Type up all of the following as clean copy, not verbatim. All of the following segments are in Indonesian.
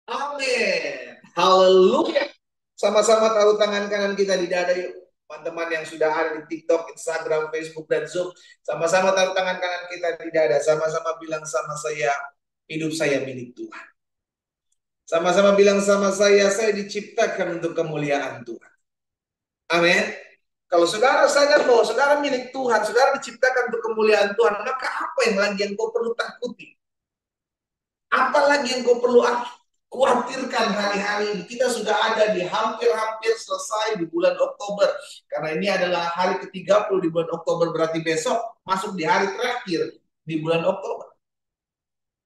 Amin. Haleluya. Sama-sama taruh tangan kanan kita di dada yuk. Teman-teman yang sudah ada di TikTok, Instagram, Facebook, dan Zoom. Sama-sama taruh tangan kanan kita di dada. Sama-sama bilang sama saya, hidup saya milik Tuhan. Sama-sama bilang sama saya diciptakan untuk kemuliaan Tuhan. Amin. Kalau saudara sadar bahwa saudara milik Tuhan, saudara diciptakan untuk kemuliaan Tuhan, maka apa yang lagi yang kau perlu takuti? Apalagi yang kau perlu khawatirkan hari-hari ini? Kita sudah ada di hampir-hampir selesai di bulan Oktober. Karena ini adalah hari ke-30 di bulan Oktober, berarti besok masuk di hari terakhir di bulan Oktober.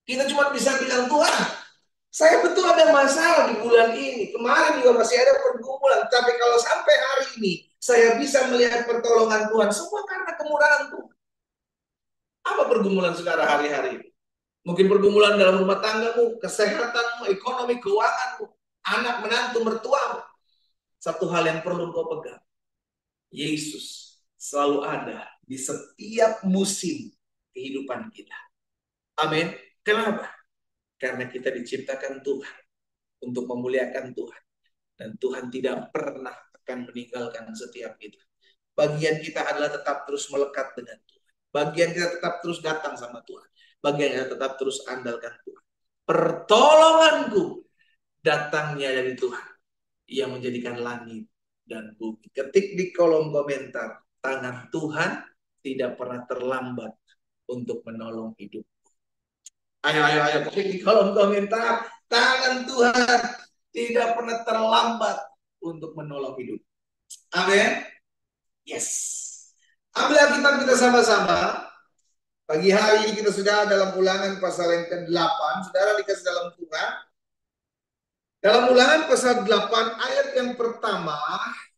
Kita cuma bisa bilang, Tuhan, saya betul ada masalah di bulan ini. Kemarin juga masih ada pergumulan. Tapi kalau sampai hari ini, saya bisa melihat pertolongan Tuhan. Semua karena kemurahan Tuhan. Apa pergumulan saudara hari-hari ini? Mungkin pergumulan dalam rumah tanggamu, kesehatanmu, ekonomi, keuanganmu, anak, menantu, mertuamu. Satu hal yang perlu kau pegang. Yesus selalu ada di setiap musim kehidupan kita. Amin. Kenapa? Karena kita diciptakan Tuhan untuk memuliakan Tuhan. Dan Tuhan tidak pernah akan meninggalkan setiap kita. Bagian kita adalah tetap terus melekat dengan Tuhan. Bagian kita tetap terus datang sama Tuhan. Bagian kita tetap terus andalkan Tuhan. Pertolonganku datangnya dari Tuhan yang menjadikan langit dan bumi. Ketik di kolom komentar, tangan Tuhan tidak pernah terlambat untuk menolong hidup. Ayo, ketik di kolom komentar, tangan Tuhan tidak pernah terlambat untuk menolong hidup. Amin. Yes. Ambil Alkitab kita sama-sama. Pagi hari ini kita sudah dalam Ulangan pasal yang ke-8. Saudara dikasih dalam Tuhan. Dalam Ulangan pasal 8 ayat yang pertama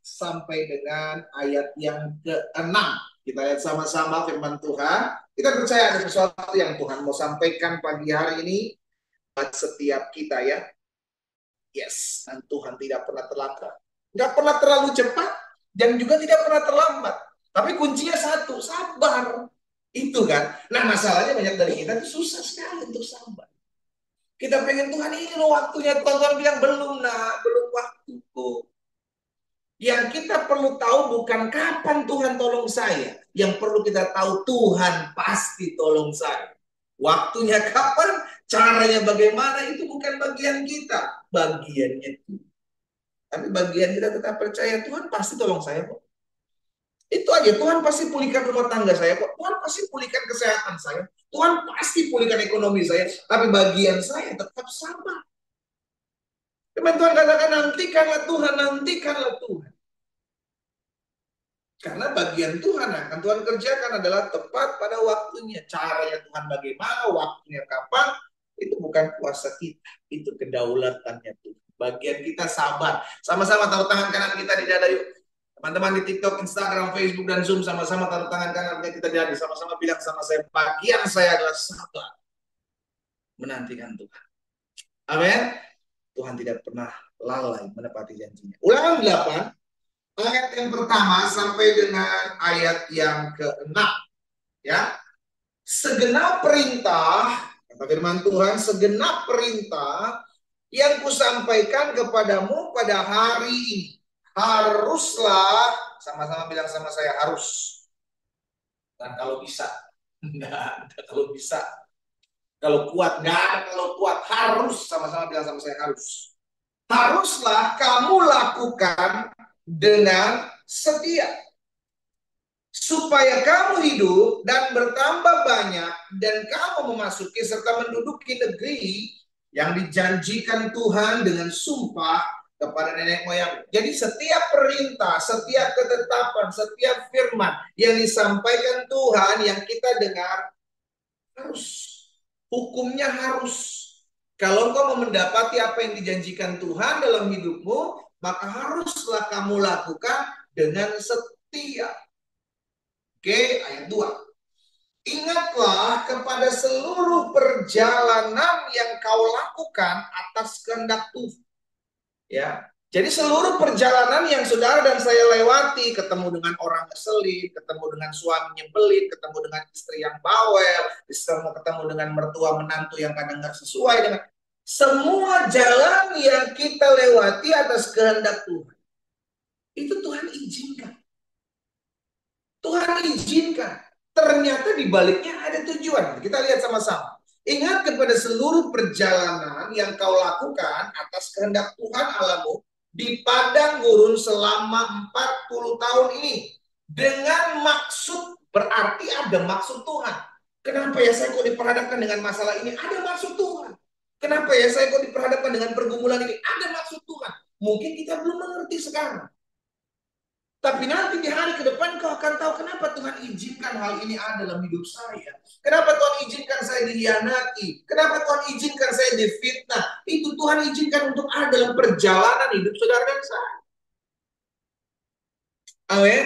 sampai dengan ayat yang ke-6. Kita lihat sama-sama firman Tuhan. Kita percaya ada sesuatu yang Tuhan mau sampaikan pagi hari ini buat setiap kita ya. Yes, dan Tuhan tidak pernah terlambat. Tidak pernah terlalu cepat dan juga tidak pernah terlambat. Tapi kuncinya satu, sabar. Itu kan. Nah masalahnya banyak dari kita itu susah sekali untuk sabar. Kita pengen Tuhan ini loh waktunya. Tuhan bilang belum nak, belum waktuku. Yang kita perlu tahu bukan kapan Tuhan tolong saya. Yang perlu kita tahu Tuhan pasti tolong saya. Waktunya kapan, caranya bagaimana itu bukan bagian kita. Bagiannya Tuhan. Tapi bagian kita tetap percaya Tuhan pasti tolong saya kok. Itu aja, Tuhan pasti pulihkan rumah tangga saya kok. Tuhan pasti pulihkan kesehatan saya. Tuhan pasti pulihkan ekonomi saya. Tapi bagian saya tetap sama. Firman Tuhan katakan nantikanlah Tuhan, nantikanlah Tuhan. Karena bagian Tuhan akan Tuhan kerjakan adalah tepat pada waktunya. Caranya Tuhan bagaimana, waktunya kapan, itu bukan kuasa kita. Itu kedaulatannya Tuhan. Bagian kita sabar. Sama-sama taruh tangan kanan kita di dada yuk. Teman-teman di TikTok, Instagram, Facebook, dan Zoom, sama-sama taruh tangan kanan kita di dada. Sama-sama bilang sama saya, bagian saya adalah sabar. Menantikan Tuhan. Amin. Tuhan tidak pernah lalai menepati janjinya. Ulangan 8. Ayat yang pertama sampai dengan ayat yang ke-6. Ya. Segenap perintah, kata firman Tuhan, segenap perintah yang kusampaikan kepadamu pada hari ini. Haruslah, sama-sama bilang sama saya, harus. Dan kalau bisa. Enggak ada kalau bisa. Kalau kuat, enggak ada kalau kuat. Harus, sama-sama bilang sama saya, harus. Haruslah kamu lakukan dengan setia, supaya kamu hidup dan bertambah banyak, dan kamu memasuki serta menduduki negeri yang dijanjikan Tuhan dengan sumpah kepada nenek moyang. Jadi setiap perintah, setiap ketetapan, setiap firman yang disampaikan Tuhan yang kita dengar harus, hukumnya harus. Kalau engkau mau mendapati apa yang dijanjikan Tuhan dalam hidupmu, maka haruslah kamu lakukan dengan setia. Oke, ayat 2. Ingatlah kepada seluruh perjalanan yang kau lakukan atas kehendak Tuhan. Ya. Jadi seluruh perjalanan yang saudara dan saya lewati, ketemu dengan orang ngeselin, ketemu dengan suami nyebelin, ketemu dengan istri yang bawel, ketemu dengan mertua menantu yang kadang nggak sesuai dengan, Semua jalan yang kita lewati atas kehendak Tuhan, itu Tuhan izinkan. Tuhan izinkan. Ternyata di baliknya ada tujuan. Kita lihat sama-sama. Ingat kepada seluruh perjalanan yang kau lakukan atas kehendak Tuhan Allahmu di padang gurun selama 40 tahun ini. Dengan maksud, berarti ada maksud Tuhan. Kenapa ya saya kok diperhadapkan dengan masalah ini? Ada maksud Tuhan. Kenapa ya saya kok diperhadapkan dengan pergumulan ini? Ada maksud Tuhan. Mungkin kita belum mengerti sekarang. Tapi nanti di hari ke depan kau akan tahu kenapa Tuhan izinkan hal ini ada dalam hidup saya. Kenapa Tuhan izinkan saya dihianati. Kenapa Tuhan izinkan saya difitnah. Itu Tuhan izinkan untuk ada dalam perjalanan hidup saudara dan saya. Amin.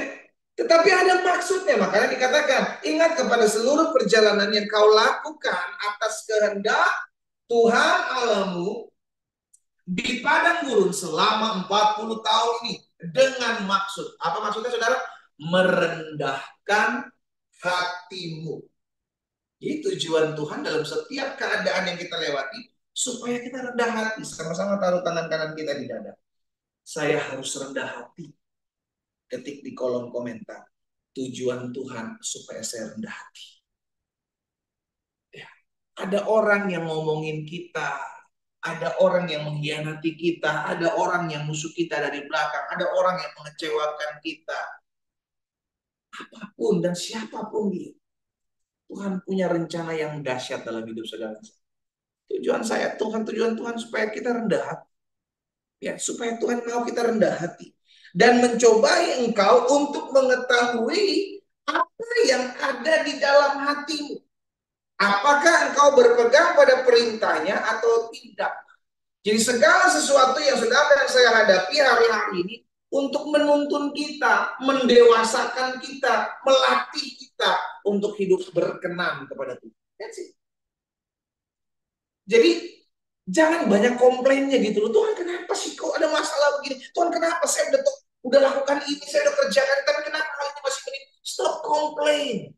Tetapi ada maksudnya. Makanya dikatakan, ingat kepada seluruh perjalanan yang kau lakukan atas kehendak Tuhan Allahmu di padang gurun selama 40 tahun ini dengan maksud. Apa maksudnya saudara? Merendahkan hatimu. Jadi tujuan Tuhan dalam setiap keadaan yang kita lewati supaya kita rendah hati. Sama-sama taruh tangan kanan kita di dada. Saya harus rendah hati. Ketik di kolom komentar. Tujuan Tuhan supaya saya rendah hati. Ya. Ada orang yang ngomongin kita, ada orang yang mengkhianati kita, ada orang yang musuh kita dari belakang, ada orang yang mengecewakan kita. Apapun dan siapapun dia, Tuhan punya rencana yang dahsyat dalam hidup saudara. Tujuan Tuhan supaya kita rendah hati. Ya, supaya Tuhan mau kita rendah hati dan mencobai engkau untuk mengetahui apa yang ada di dalam hatimu. Apakah engkau berpegang pada perintahnya atau tidak? Jadi segala sesuatu yang saudara dan saya hadapi hari-hari ini untuk menuntun kita, mendewasakan kita, melatih kita untuk hidup berkenan kepada Tuhan. That's it. Jadi jangan banyak komplainnya gitu loh. Tuhan kenapa sih kok ada masalah begini? Tuhan kenapa saya udah lakukan ini, saya udah kerjakan, tapi kenapa hal ini masih begini? Stop komplain.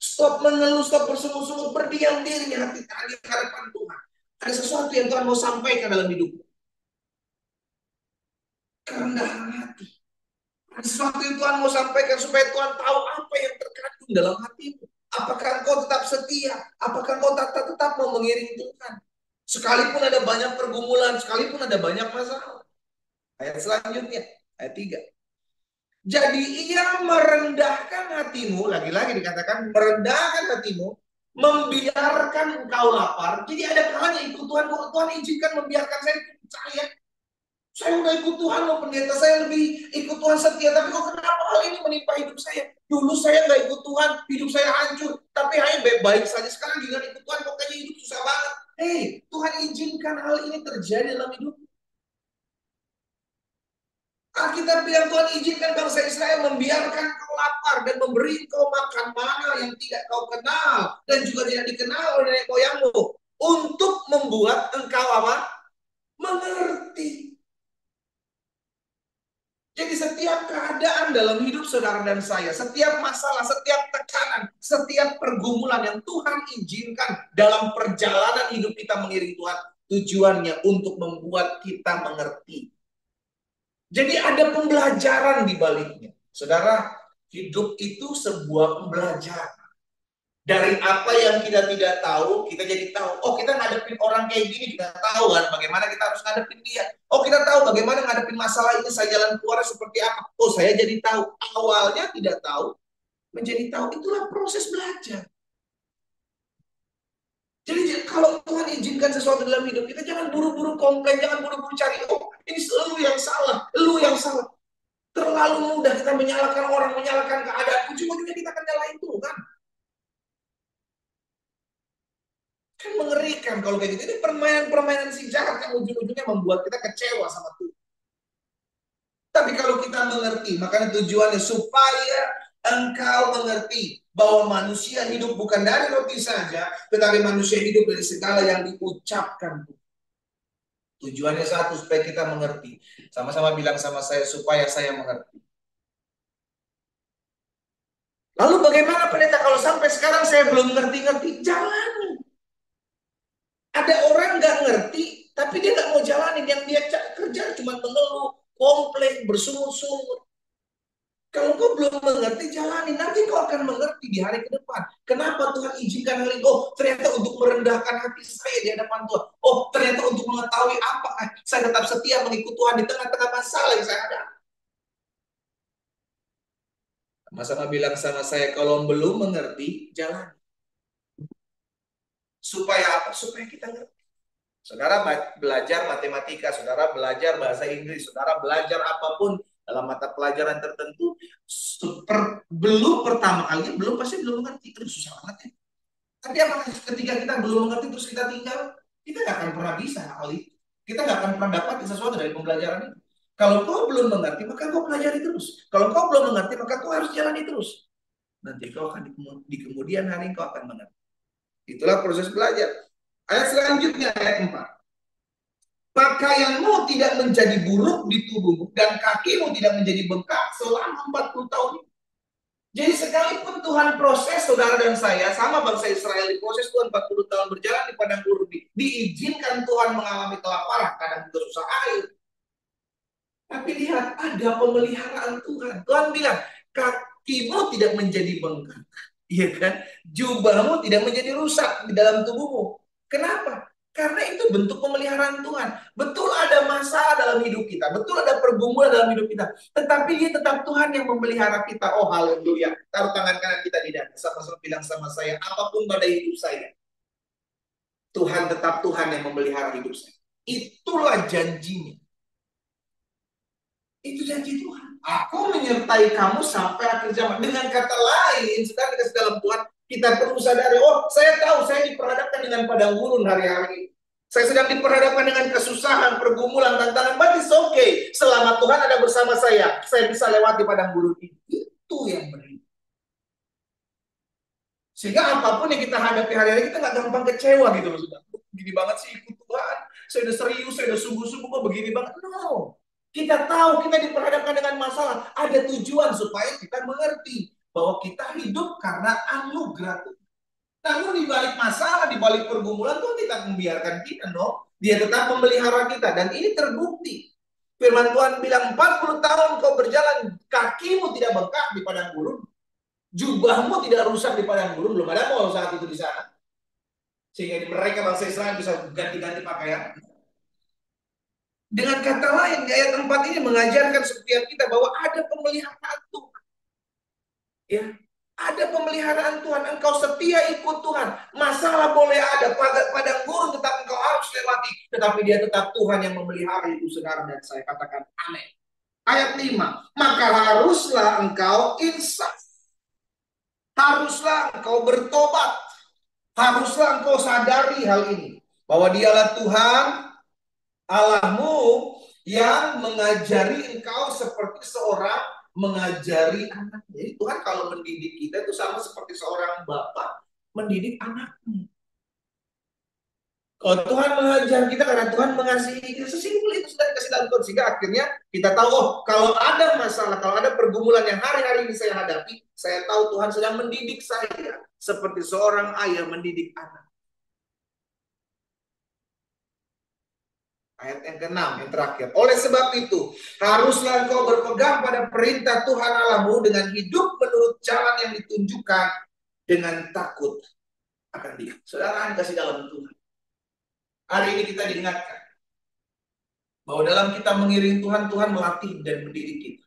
Stop mengeluh, stop bersungut-sungut, berdiam diri di hadapan Tuhan. Ada sesuatu yang Tuhan mau sampaikan dalam hidupmu. Kerendahan hati. Ada sesuatu yang Tuhan mau sampaikan supaya Tuhan tahu apa yang terkandung dalam hatimu. Apakah engkau tetap setia? Apakah engkau tetap mau mengiringi Tuhan? Sekalipun ada banyak pergumulan, sekalipun ada banyak masalah. Ayat selanjutnya, ayat 3. Jadi ia merendahkan hatimu, lagi-lagi dikatakan merendahkan hatimu, membiarkan engkau lapar. Jadi ada kalanya ikut Tuhan, Tuhan izinkan membiarkan saya udah ikut Tuhan loh pendeta, saya lebih ikut Tuhan setia, tapi kok kenapa hal ini menimpa hidup saya? Dulu saya nggak ikut Tuhan, hidup saya hancur, tapi hanya baik-baik saja. Sekarang dengan ikut Tuhan kok kayaknya hidup susah banget. Tuhan izinkan hal ini terjadi dalam hidup. Alkitab bilang Tuhan izinkan bangsa Israel membiarkan kau lapar dan memberi kau makan mana yang tidak kau kenal dan juga tidak dikenal oleh nenek moyangmu untuk membuat engkau apa? Mengerti. Jadi setiap keadaan dalam hidup saudara dan saya, setiap masalah, setiap tekanan, setiap pergumulan yang Tuhan izinkan dalam perjalanan hidup kita mengiring Tuhan, tujuannya untuk membuat kita mengerti. Jadi ada pembelajaran di baliknya. Saudara, hidup itu sebuah pembelajaran. Dari apa yang kita tidak tahu, kita jadi tahu. Oh, kita ngadepin orang kayak gini, kita tahu kan bagaimana kita harus ngadepin dia. Oh, kita tahu bagaimana ngadepin masalah ini, saya jalan keluar seperti apa. Oh, saya jadi tahu. Awalnya tidak tahu, menjadi tahu. Itulah proses belajar. Jadi kalau Tuhan izinkan sesuatu dalam hidup kita, jangan buru-buru komplain, jangan buru-buru cari, oh ini lu yang salah, lu yang salah. Terlalu mudah kita menyalahkan orang, menyalahkan keadaan. Ujung-ujungnya kita akan nyalahin Tuhan. Kan mengerikan kalau kayak gitu. Ini permainan-permainan si jahat yang ujung-ujungnya membuat kita kecewa sama Tuhan. Tapi kalau kita mengerti, makanya tujuannya supaya engkau mengerti bahwa manusia hidup bukan dari roti saja, tetapi manusia hidup dari segala yang diucapkan. Tujuannya satu, supaya kita mengerti. Sama-sama bilang sama saya, supaya saya mengerti. Lalu bagaimana pendeta kalau sampai sekarang saya belum ngerti-ngerti? Jalani. Ada orang nggak ngerti, tapi dia nggak mau jalanin. Yang dia kerja cuma mengeluh, komplain, bersungut-sungut. Kalau kau belum mengerti, jalani. Nanti kau akan mengerti di hari ke depan. Kenapa Tuhan izinkan hal ini? Oh, ternyata untuk merendahkan hati saya di hadapan Tuhan. Oh, ternyata untuk mengetahui apa saya tetap setia mengikut Tuhan di tengah-tengah masalah yang saya hadapi. Sama-sama bilang sama saya, kalau belum mengerti, jalan. Supaya apa? Supaya kita ngerti. Saudara belajar matematika, saudara belajar bahasa Inggris, saudara belajar apapun dalam mata pelajaran tertentu, belum pertama kali, belum pasti belum mengerti. Itu susah banget ya. Tapi apakah ketika kita belum mengerti terus kita tinggal, kita nggak akan pernah bisa hal itu. Kita nggak akan pernah dapat sesuatu dari pembelajaran itu. Kalau kau belum mengerti, maka kau pelajari terus. Kalau kau belum mengerti, maka kau harus jalani terus. Nanti kau akan di kemudian hari kau akan mengerti. Itulah proses belajar. Ayat selanjutnya, ayat 4. Pakaianmu tidak menjadi buruk di tubuhmu dan kakimu tidak menjadi bengkak selama 40 tahun. Jadi sekalipun Tuhan proses saudara dan saya, sama bangsa Israel di proses Tuhan 40 tahun berjalan di padang gurun, diizinkan Tuhan mengalami kelaparan, kadang juga susah air. Tapi lihat, ada pemeliharaan Tuhan. Tuhan bilang, kakimu tidak menjadi bengkak. Iya kan? Jubahmu tidak menjadi rusak di dalam tubuhmu. Kenapa? Karena itu bentuk pemeliharaan Tuhan. Betul ada masalah dalam hidup kita. Betul ada pergumulan dalam hidup kita. Tetapi dia tetap Tuhan yang memelihara kita. Oh haleluya. Taruh tangan kanan kita di dada. Sama-sama bilang sama saya. Apapun pada hidup saya. Tuhan tetap Tuhan yang memelihara hidup saya. Itulah janjinya. Itu janji Tuhan. Aku menyertai kamu sampai akhir zaman. Dengan kata lain, sedang dikasih dalam Tuhan, kita perlu sadari, oh saya tahu saya diperhadapkan dengan padang gurun hari-hari ini. Saya sedang diperhadapkan dengan kesusahan, pergumulan, tantangan. But it's okay. Selama Tuhan ada bersama saya bisa lewati padang gurun ini. Itu yang benar. Sehingga apapun yang kita hadapi hari-hari, kita nggak gampang kecewa gitu loh. Sudah. Begini banget sih ikut Tuhan. Saya udah serius, saya udah sungguh-sungguh kok begini banget. No. Kita tahu kita diperhadapkan dengan masalah. Ada tujuan supaya kita mengerti bahwa kita hidup karena anugerah Tuhan. Namun di balik masalah, di balik pergumulan, Tuhan tidak membiarkan kita, no. Dia tetap memelihara kita. Dan ini terbukti. Firman Tuhan bilang 40 tahun kau berjalan, kakimu tidak bengkak di padang gurun. Jubahmu tidak rusak di padang gurun. Belum ada mall saat itu di sana. Sehingga mereka bangsa Israel bisa ganti-ganti pakaian. Dengan kata lain, di ayat 4 ini mengajarkan setiap kita bahwa ada pemeliharaan Tuhan. Ya, ada pemeliharaan Tuhan. Engkau setia ikut Tuhan. Masalah boleh ada, padang gurun tetap engkau harus lewati. Tetapi dia tetap Tuhan yang memelihara itu, saudara dan saya katakan amin. Ayat 5, maka haruslah engkau insaf. Haruslah engkau bertobat. Haruslah engkau sadari hal ini. Bahwa dialah Tuhan Allahmu yang mengajari engkau seperti seorang mengajari anak. Jadi Tuhan kalau mendidik kita itu sama seperti seorang bapak mendidik anaknya. Kalau Tuhan mengajar kita karena Tuhan mengasihi kita, sesimpel itu sudah dikasih dalam Tuhan. Sehingga akhirnya kita tahu, oh kalau ada masalah, kalau ada pergumulan yang hari-hari ini saya hadapi, saya tahu Tuhan sedang mendidik saya seperti seorang ayah mendidik anak. Ayat yang ke-6, yang terakhir. Oleh sebab itu, haruslah engkau berpegang pada perintah Tuhan Allahmu dengan hidup menurut jalan yang ditunjukkan dengan takut akan Dia. Saudara, kasih dalam Tuhan. Hari ini kita diingatkan bahwa dalam kita mengiring Tuhan, Tuhan melatih dan mendidik kita.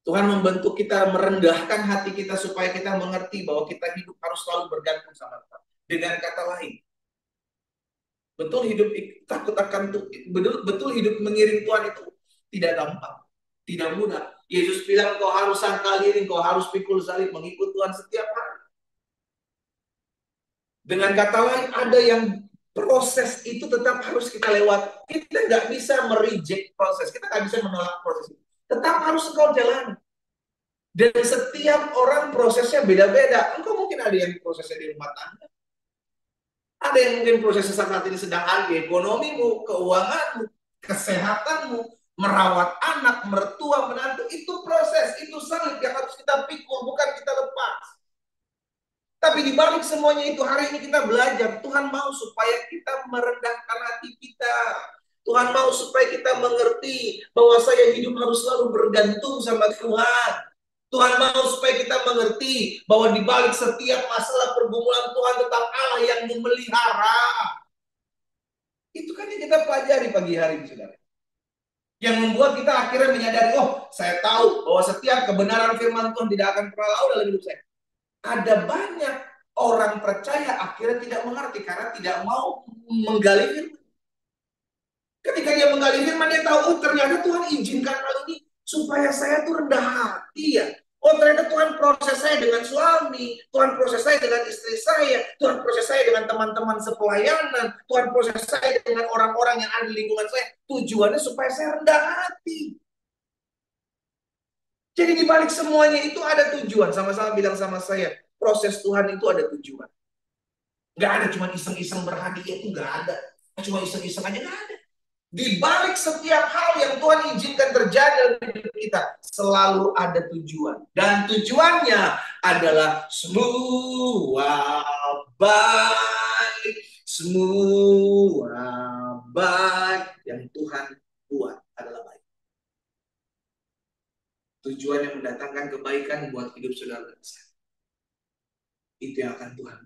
Tuhan membentuk kita, merendahkan hati kita supaya kita mengerti bahwa kita hidup harus selalu bergantung sama Tuhan. Dengan kata lain, betul hidup takut akan betul hidup mengiring Tuhan itu tidak gampang, tidak mudah. Yesus bilang kau harus sangkal diri, kau harus pikul salib mengikut Tuhan setiap hari. Dengan kata lain, ada yang proses itu tetap harus kita lewat. Kita nggak bisa mereject proses, kita nggak bisa menolak proses itu. Tetap harus engkau jalani. Dan setiap orang prosesnya beda-beda. Engkau mungkin ada yang prosesnya di rumah tangga. Ada yang mungkin prosesnya saat ini sedang ada ekonomimu, keuanganmu, kesehatanmu, merawat anak, mertua, menantu. Itu proses, itu salib yang harus kita pikul, bukan kita lepas. Tapi di balik semuanya itu hari ini kita belajar, Tuhan mau supaya kita merendahkan hati kita. Tuhan mau supaya kita mengerti bahwa saya hidup harus selalu bergantung sama Tuhan. Tuhan mau supaya kita mengerti bahwa di balik setiap masalah pergumulan Tuhan tetap Allah yang memelihara. Itu kan yang kita pelajari pagi hari ini, saudara. Yang membuat kita akhirnya menyadari, oh saya tahu bahwa setiap kebenaran firman Tuhan tidak akan pernah lalu dalam hidup saya. Ada banyak orang percaya akhirnya tidak mengerti karena tidak mau menggali firman. Ketika dia menggali firman, dia tahu, oh ternyata Tuhan izinkan hal ini supaya saya tuh rendah hati ya. Oh ternyata Tuhan proses saya dengan suami, Tuhan proses saya dengan istri saya, Tuhan proses saya dengan teman-teman sepelayanan, Tuhan proses saya dengan orang-orang yang ada di lingkungan saya. Tujuannya supaya saya rendah hati. Jadi di balik semuanya itu ada tujuan. Sama-sama bilang sama saya, proses Tuhan itu ada tujuan. Gak ada cuma iseng-iseng berhadiah, itu gak ada. Cuma iseng-iseng aja, gak ada. Di balik setiap hal yang Tuhan izinkan terjadi dalam hidup kita, selalu ada tujuan. Dan tujuannya adalah semua baik. Semua baik yang Tuhan buat adalah baik. Tujuan yang mendatangkan kebaikan buat hidup saudara dan saya. Itu yang akan Tuhan.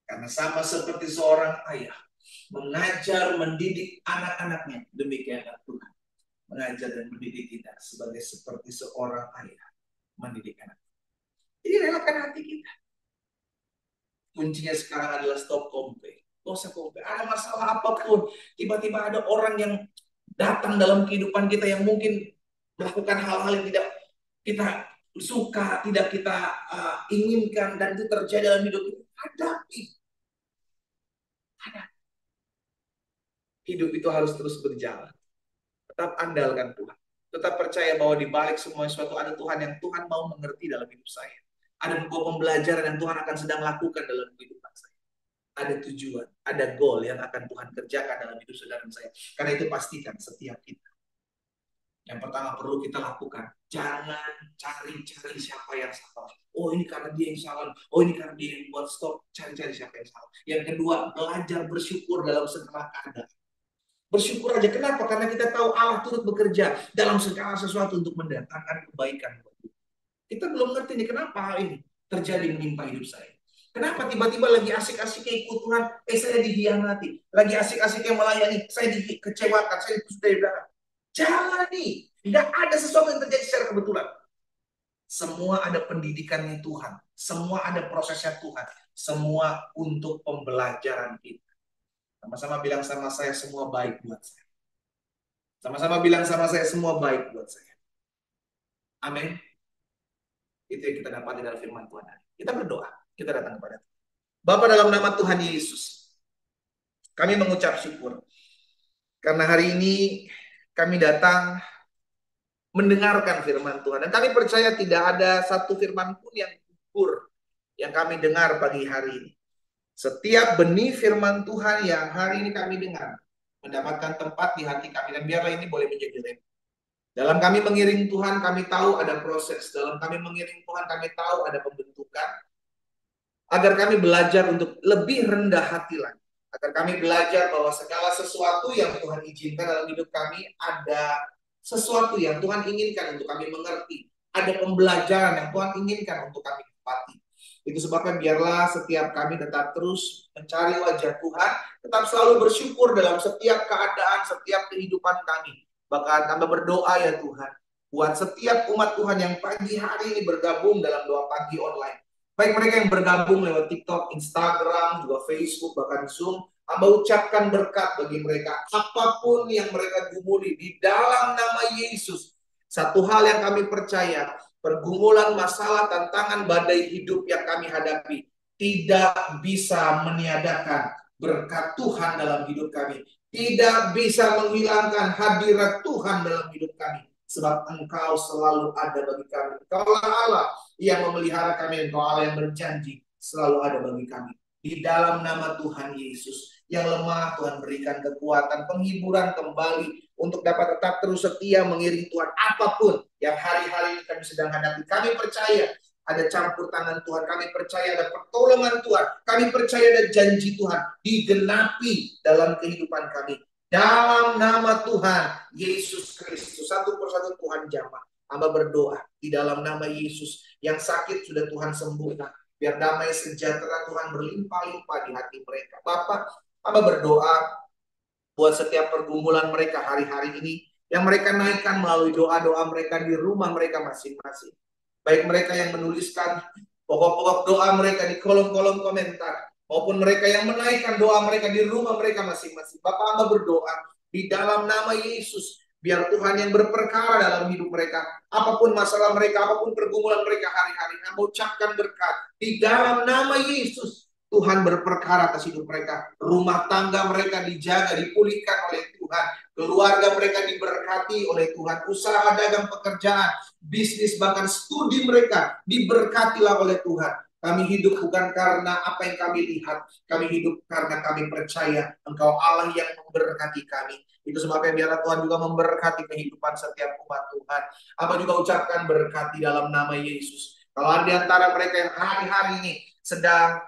Karena sama seperti seorang ayah mengajar, mendidik anak-anaknya, demikianlah Tuhan mengajar dan mendidik kita seperti seorang ayah mendidik anak. Jadi relakan hati kita. Kuncinya sekarang adalah stop compare. Gak usah compare. Ada masalah apapun, tiba-tiba ada orang yang datang dalam kehidupan kita yang mungkin melakukan hal-hal yang tidak kita suka, tidak kita inginkan, dan itu terjadi dalam hidup kita. Hadapi. Hidup itu harus terus berjalan. Tetap andalkan Tuhan. Tetap percaya bahwa di balik semua sesuatu ada Tuhan yang Tuhan mau mengerti dalam hidup saya. Ada sebuah pembelajaran yang Tuhan akan sedang lakukan dalam kehidupan saya. Ada tujuan, ada goal yang akan Tuhan kerjakan dalam hidup saudara saya. Karena itu pastikan setiap kita. Yang pertama perlu kita lakukan, jangan cari-cari siapa yang salah. Oh ini karena dia yang salah, oh ini karena dia yang buat, stop cari-cari siapa yang salah. Yang kedua, belajar bersyukur dalam segala keadaan. Bersyukur aja, kenapa? Karena kita tahu Allah turut bekerja dalam segala sesuatu untuk mendatangkan kebaikan. Kita belum ngerti nih kenapa hal ini terjadi menimpa hidup saya. Kenapa tiba-tiba lagi asik-asiknya ikut Tuhan, saya dihianati. Lagi asik-asiknya melayani, saya dikecewakan, saya ditusuk dari belakang. Jalani. Tidak ada sesuatu yang terjadi secara kebetulan. Semua ada pendidikannya Tuhan. Semua ada prosesnya Tuhan. Semua untuk pembelajaran kita. Sama-sama bilang sama saya, semua baik buat saya. Sama-sama bilang sama saya, semua baik buat saya. Amin. Itu yang kita dapat dari firman Tuhan. Kita berdoa. Kita datang kepada Tuhan. Bapa, dalam nama Tuhan Yesus, kami mengucap syukur. Karena hari ini kami datang mendengarkan firman Tuhan. Dan kami percaya tidak ada satu firman pun yang gugur yang kami dengar pagi hari ini. Setiap benih firman Tuhan yang hari ini kami dengar mendapatkan tempat di hati kami. Dan biarlah ini boleh menjadi rema. Dalam kami mengiring Tuhan, kami tahu ada proses. Dalam kami mengiring Tuhan, kami tahu ada pembentukan. Agar kami belajar untuk lebih rendah hati lagi. Agar kami belajar bahwa segala sesuatu yang Tuhan izinkan dalam hidup kami, ada sesuatu yang Tuhan inginkan untuk kami mengerti. Ada pembelajaran yang Tuhan inginkan untuk kami dapati. Itu sebabnya biarlah setiap kami tetap terus mencari wajah Tuhan, tetap selalu bersyukur dalam setiap keadaan, setiap kehidupan kami. Bahkan kami berdoa ya Tuhan, buat setiap umat Tuhan yang pagi hari ini bergabung dalam doa pagi online. Baik mereka yang bergabung lewat TikTok, Instagram, juga Facebook, bahkan Zoom, Hamba ucapkan berkat bagi mereka. Apapun yang mereka gumuli di dalam nama Yesus. Satu hal yang kami percaya, pergumulan, masalah, tantangan, badai hidup yang kami hadapi tidak bisa meniadakan berkat Tuhan dalam hidup kami. Tidak bisa menghilangkan hadirat Tuhan dalam hidup kami. Sebab Engkau selalu ada bagi kami. Engkaulah Allah yang memelihara kami. Engkau Allah yang berjanji selalu ada bagi kami. Di dalam nama Tuhan Yesus. Yang lemah Tuhan berikan kekuatan, penghiburan kembali untuk dapat tetap terus setia mengiring Tuhan apapun yang hari-hari ini kami sedang hadapi. Kami percaya ada campur tangan Tuhan. Kami percaya ada pertolongan Tuhan. Kami percaya ada janji Tuhan digenapi dalam kehidupan kami. Dalam nama Tuhan Yesus Kristus. Satu persatu Tuhan jamah. Hamba berdoa di dalam nama Yesus. Yang sakit sudah Tuhan sembuhkan. Biar damai sejahtera Tuhan berlimpah-limpah di hati mereka. Bapak, hamba berdoa buat setiap pergumulan mereka hari-hari ini. Yang mereka naikkan melalui doa-doa mereka di rumah mereka masing-masing. Baik mereka yang menuliskan pokok-pokok doa mereka di kolom-kolom komentar, maupun mereka yang menaikkan doa mereka di rumah mereka masing-masing. Bapak, hamba berdoa di dalam nama Yesus, biar Tuhan yang berperkara dalam hidup mereka. Apapun masalah mereka, apapun pergumulan mereka hari-hari, hamba ucapkan berkat. Di dalam nama Yesus, Tuhan berperkara atas hidup mereka. Rumah tangga mereka dijaga, dipulihkan oleh Tuhan. Keluarga mereka diberkati oleh Tuhan. Usaha, dagang, pekerjaan, bisnis, bahkan studi mereka diberkatilah oleh Tuhan. Kami hidup bukan karena apa yang kami lihat. Kami hidup karena kami percaya Engkau Allah yang memberkati kami. Itu sebabnya biarlah Tuhan juga memberkati kehidupan setiap umat Tuhan. Apa juga ucapkan berkat di dalam nama Yesus. Kalau ada di antara mereka yang hari-hari ini sedang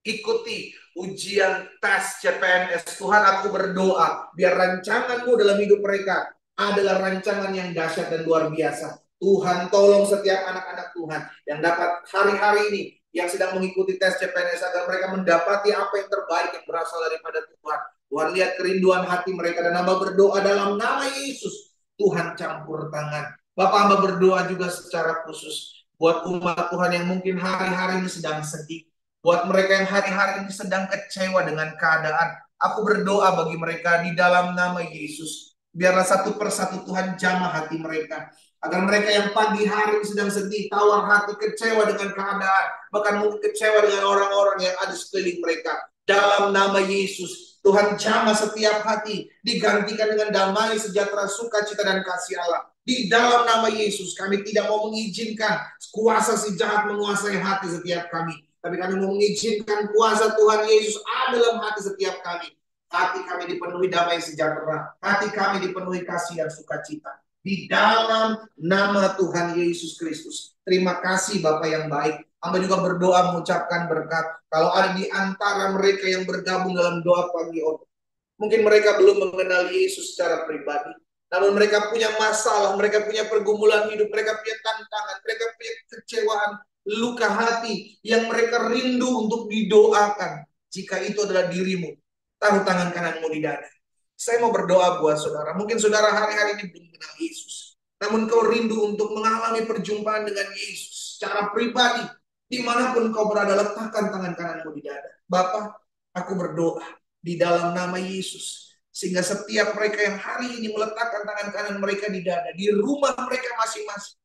ikuti ujian tes CPNS, Tuhan, aku berdoa biar rancangan-Mu dalam hidup mereka adalah rancangan yang dahsyat dan luar biasa. Tuhan, tolong setiap anak-anak Tuhan yang dapat hari-hari ini yang sedang mengikuti tes CPNS agar mereka mendapati apa yang terbaik yang berasal daripada Tuhan. Tuhan, lihat kerinduan hati mereka dan hamba berdoa dalam nama Yesus. Tuhan, campur tangan. Bapak, hamba berdoa juga secara khusus buat umat Tuhan yang mungkin hari-hari ini sedang sedih. Buat mereka yang hari-hari ini sedang kecewa dengan keadaan, aku berdoa bagi mereka di dalam nama Yesus. Biarlah satu persatu Tuhan jamah hati mereka. Agar mereka yang pagi hari ini sedang sedih, tawar hati, kecewa dengan keadaan, bahkan mungkin kecewa dengan orang-orang yang ada sekeliling mereka. Dalam nama Yesus, Tuhan jamah setiap hati, digantikan dengan damai, sejahtera, sukacita, dan kasih Allah. Di dalam nama Yesus, kami tidak mau mengizinkan kuasa si jahat menguasai hati setiap kami. Tapi kami mengizinkan kuasa Tuhan Yesus ada dalam hati setiap kami. Hati kami dipenuhi damai sejahtera. Hati kami dipenuhi kasih dan sukacita. Di dalam nama Tuhan Yesus Kristus. Terima kasih Bapak yang baik. Hamba juga berdoa mengucapkan berkat. Kalau ada di antara mereka yang bergabung dalam doa pagi online, mungkin mereka belum mengenal Yesus secara pribadi. Namun mereka punya masalah, mereka punya pergumulan hidup, mereka punya tantangan, mereka punya kecewaan, luka hati yang mereka rindu untuk didoakan. Jika itu adalah dirimu, taruh tangan kananmu di dada. Saya mau berdoa buat saudara. Mungkin saudara hari-hari ini belum kenal Yesus, namun kau rindu untuk mengalami perjumpaan dengan Yesus secara pribadi. Dimanapun kau berada, letakkan tangan kananmu di dada. Bapak, aku berdoa di dalam nama Yesus, sehingga setiap mereka yang hari ini meletakkan tangan kanan mereka di dada, di rumah mereka masing-masing,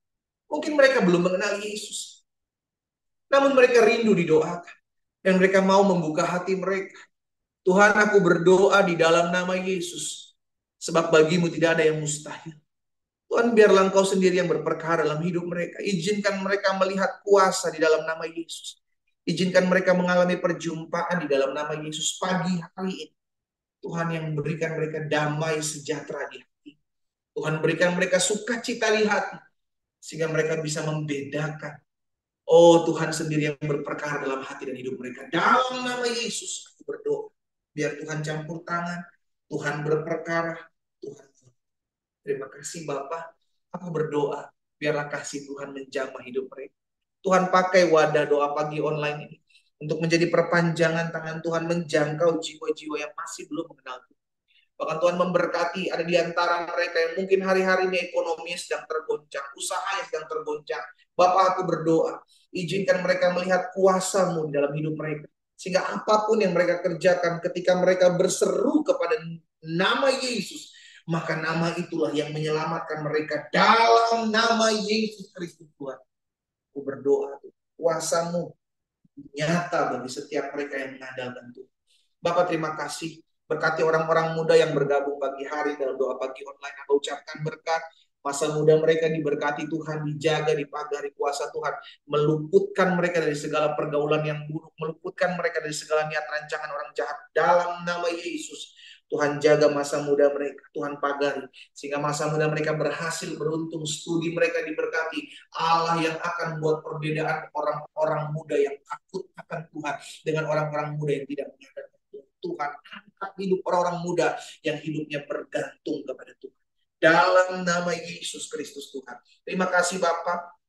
mungkin mereka belum mengenal Yesus, namun mereka rindu didoakan. Dan mereka mau membuka hati mereka. Tuhan, aku berdoa di dalam nama Yesus. Sebab bagimu tidak ada yang mustahil. Tuhan, biarlah Engkau sendiri yang berperkara dalam hidup mereka. Izinkan mereka melihat kuasa di dalam nama Yesus. Izinkan mereka mengalami perjumpaan di dalam nama Yesus pagi hari ini. Tuhan yang memberikan mereka damai sejahtera di hati. Tuhan berikan mereka sukacita di hati. Sehingga mereka bisa membedakan. Oh, Tuhan sendiri yang berperkara dalam hati dan hidup mereka. Dalam nama Yesus aku berdoa. Biar Tuhan campur tangan. Tuhan berperkara. Tuhan. Terima kasih Bapak. Aku berdoa. Biarlah kasih Tuhan menjamah hidup mereka. Tuhan pakai wadah doa pagi online ini. Untuk menjadi perpanjangan tangan Tuhan menjangkau jiwa-jiwa yang masih belum mengenal Tuhan. Bahkan Tuhan memberkati ada di antara mereka yang mungkin hari-hari ini ekonominya sedang tergoncang. Usahanya sedang tergoncang. Bapak, aku berdoa. Izinkan mereka melihat kuasa-Mu dalam hidup mereka. Sehingga apapun yang mereka kerjakan ketika mereka berseru kepada nama Yesus, maka nama itulah yang menyelamatkan mereka dalam nama Yesus Kristus Tuhan. Aku berdoa, kuasa-Mu nyata bagi setiap mereka yang mengandalkan Tuhan. Bapak, terima kasih. Berkati orang-orang muda yang bergabung pagi hari dalam doa pagi online. Aku ucapkan berkat. Masa muda mereka diberkati Tuhan, dijaga, dipagari kuasa Tuhan. Meluputkan mereka dari segala pergaulan yang buruk. Meluputkan mereka dari segala niat rancangan orang jahat. Dalam nama Yesus. Tuhan jaga masa muda mereka, Tuhan pagari, sehingga masa muda mereka berhasil, beruntung, studi mereka diberkati. Allah yang akan buat perbedaan orang-orang muda yang takut akan Tuhan dengan orang-orang muda yang tidak menyadari Tuhan. Tuhan angkat hidup orang-orang muda yang hidupnya bergantung kepada Tuhan. Dalam nama Yesus Kristus Tuhan. Terima kasih Bapak.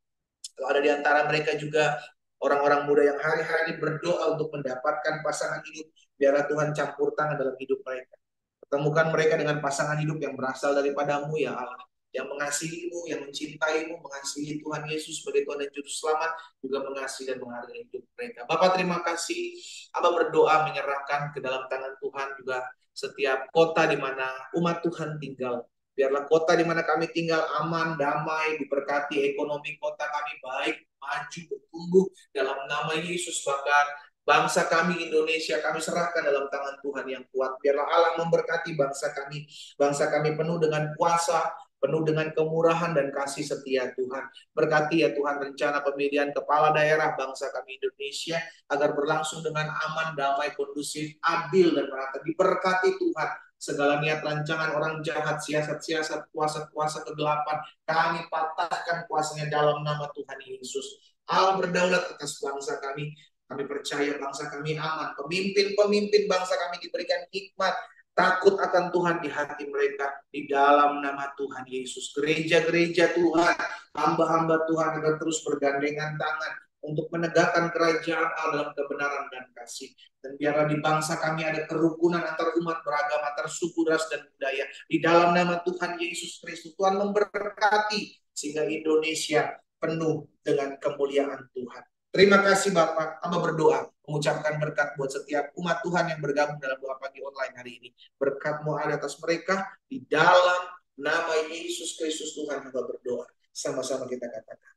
Kalau ada di antara mereka juga orang-orang muda yang hari-hari berdoa untuk mendapatkan pasangan hidup, biarlah Tuhan campur tangan dalam hidup mereka. Pertemukan mereka dengan pasangan hidup yang berasal daripadamu ya Allah. Yang mengasihimu, yang mencintaimu, mengasihi Tuhan Yesus sebagai Tuhan dan Juru Selamat, juga mengasihi dan menghargai hidup mereka. Bapak terima kasih, Abah berdoa menyerahkan ke dalam tangan Tuhan juga setiap kota di mana umat Tuhan tinggal. Biarlah kota di mana kami tinggal aman, damai, diberkati ekonomi kota kami baik, maju, bertumbuh dalam nama Yesus. Bahkan bangsa kami Indonesia kami serahkan dalam tangan Tuhan yang kuat. Biarlah Allah memberkati bangsa kami. Bangsa kami penuh dengan kuasa, penuh dengan kemurahan dan kasih setia Tuhan. Berkati ya Tuhan rencana pemilihan kepala daerah bangsa kami Indonesia agar berlangsung dengan aman, damai, kondusif, adil dan merata. Diberkati Tuhan. Segala niat rancangan orang jahat, siasat-siasat, kuasa-kuasa kegelapan, kami patahkan kuasanya dalam nama Tuhan Yesus. Allah berdaulat atas bangsa kami. Kami percaya bangsa kami aman. Pemimpin-pemimpin bangsa kami diberikan hikmat, takut akan Tuhan di hati mereka. Di dalam nama Tuhan Yesus. Gereja-gereja Tuhan, hamba-hamba Tuhan akan terus bergandengan tangan untuk menegakkan kerajaan Allah dalam kebenaran dan kasih. Dan biarlah di bangsa kami ada kerukunan antar umat beragama, antar suku, ras, dan budaya. Di dalam nama Tuhan Yesus Kristus, Tuhan memberkati sehingga Indonesia penuh dengan kemuliaan Tuhan. Terima kasih Bapak. Hamba berdoa mengucapkan berkat buat setiap umat Tuhan yang bergabung dalam doa pagi online hari ini. Berkat-Mu ada atas mereka di dalam nama Yesus Kristus Tuhan hamba berdoa. Sama-sama kita katakan.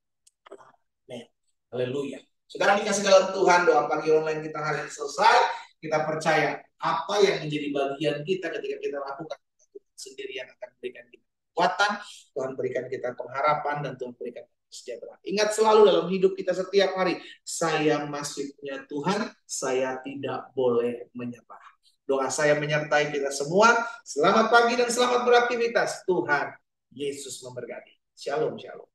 Amin. Haleluya. Saudara dikasih dalam Tuhan, doa pagi online kita hari ini selesai. Kita percaya apa yang menjadi bagian kita ketika kita lakukan Tuhan sendiri yang akan berikan kita kekuatan, Tuhan berikan kita pengharapan, dan Tuhan berikan kesejahteraan. Ingat selalu dalam hidup kita setiap hari, saya masih punya Tuhan, saya tidak boleh menyerah. Doa saya menyertai kita semua. Selamat pagi dan selamat beraktivitas. Tuhan Yesus memberkati. Shalom, shalom.